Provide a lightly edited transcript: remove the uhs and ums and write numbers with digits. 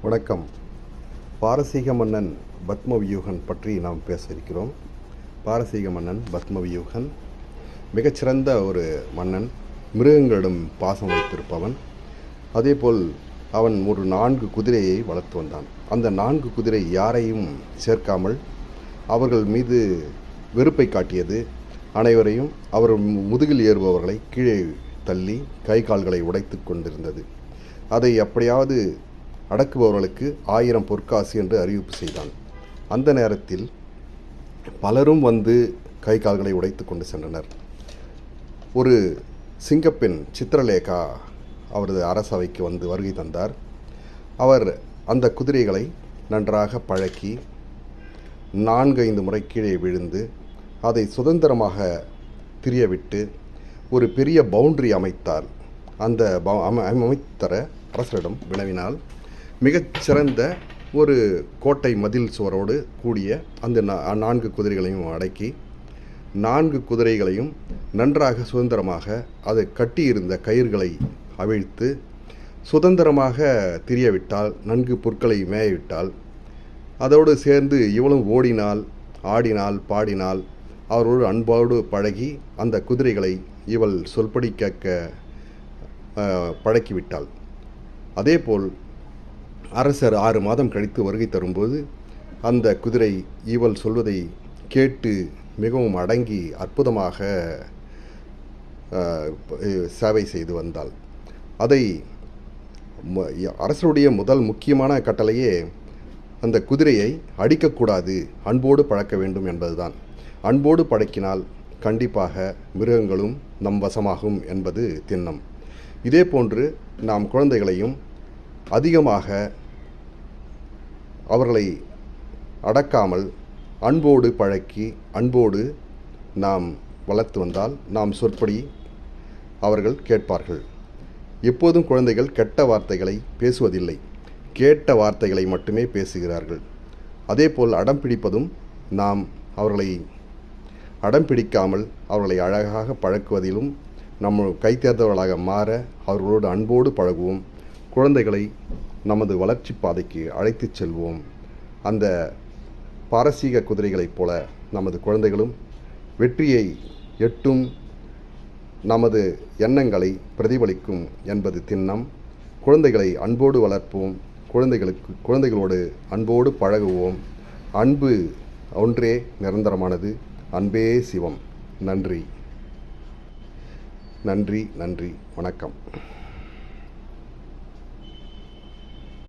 வணக்கம். பாரசீக மன்னன் பத்மவியூகன் பற்றி நாம் பேச இருக்கிறோம். பாரசீக மன்னன் பத்மவியூகன் மிகச்சிறந்த ஒரு மன்னன், மிருகங்களிடம் பாசம் வைத்திருப்பவன். அதேபோல் அவன் ஒரு 4 குதிரையை வளர்த்து வந்தான். அந்த 4 குதிரை யாரையும் சேர்க்காமல் அவர்கள் மீது வெறுப்பை காட்டியது. அனைவரையும் அவர் முதுகில் ஏறுபவர்களை கீழே தள்ளி கை கால்களை உடைத்து கொண்டிருந்தது. அதை அப்படியாவது அடக்குபவர்களுக்கு 1000 பொற்காசு என்று அறிவிப்பு செய்தான். அந்த நேரத்தில் பலரும் வந்து கை கால்களை உடைத்து கொண்டு சென்றனர். ஒரு சிங்கப்பெண் சித்திரலேகா அவரது அரசவைக்கு வந்து வருகை தந்தார். அவர் அந்த குதிரைகளை நன்றாக பழக்கி 4-5 முறை கீழே விழுந்து அதை சுதந்திரமாக திரியவிட்டு ஒரு பெரிய பவுண்டரி அமைத்தார். அந்த அமைத்தர அரசரிடம் வினவினால் மிகச்சிறந்த ஒரு கோட்டை மதில் சுவரோடு கூடிய அந்த 4 குதிரைகளையும் அடக்கி 4 குதிரைகளையும் நன்றாக சுதந்திரமாக அதை கட்டியிருந்த கயிறுகளை அவிழ்த்து சுதந்திரமாக திரியவிட்டால், நன்கு புற்களை மேயவிட்டால், அதோடு சேர்ந்து இவளும் ஓடினால், ஆடினால், பாடினால், அவரோடு அன்போடு பழகி அந்த குதிரைகளை இவள் சொல்படி கேட்க பழக்கிவிட்டாள். அதேபோல் அரசர் 6 மாதம் கழித்து வருகை தரும்போது அந்த குதிரை இவள் சொல்வதை கேட்டு மிகவும் அடங்கி அற்புதமாக சேவை செய்து வந்தாள். அதை அரசருடைய முதல் முக்கியமான கட்டளையே அந்த குதிரையை அடிக்கக்கூடாது, அன்போடு பழக்க வேண்டும் என்பதுதான். அன்போடு பழக்கினால் கண்டிப்பாக மிருகங்களும் நம் வசமாகும் என்பது திண்ணம். இதே போன்று நாம் குழந்தைகளையும் அதிகமாக அவர்களை அடக்காமல் அன்போடு பழக்கி அன்போடு நாம் வளர்த்து வந்தால் நாம் சொற்படி அவர்கள் கேட்பார்கள். எப்போதும் குழந்தைகள் கெட்ட வார்த்தைகளை பேசுவதில்லை, கேட்ட வார்த்தைகளை மட்டுமே பேசுகிறார்கள். அதேபோல் அடம் பிடிப்பதும் நாம் அவர்களை அடம் பிடிக்காமல் அவர்களை அழகாக பழக்குவதிலும் நம்ம கைத்தேர்ந்தவர்களாக மாற அவர்களோடு அன்போடு பழகுவோம். குழந்தைகளை நமது வளர்ச்சி பாதைக்கு அழைத்துச் செல்வோம். அந்த பாரசீக குதிரைகளைப் போல நமது குழந்தைகளும் வெற்றியை எட்டும், நமது எண்ணங்களை பிரதிபலிக்கும் என்பது திண்ணம். குழந்தைகளை அன்போடு வளர்ப்போம். குழந்தைகளோடு அன்போடு பழகுவோம். அன்பு ஒன்றே நிரந்தரமானது. அன்பே சிவம். நன்றி. வணக்கம்.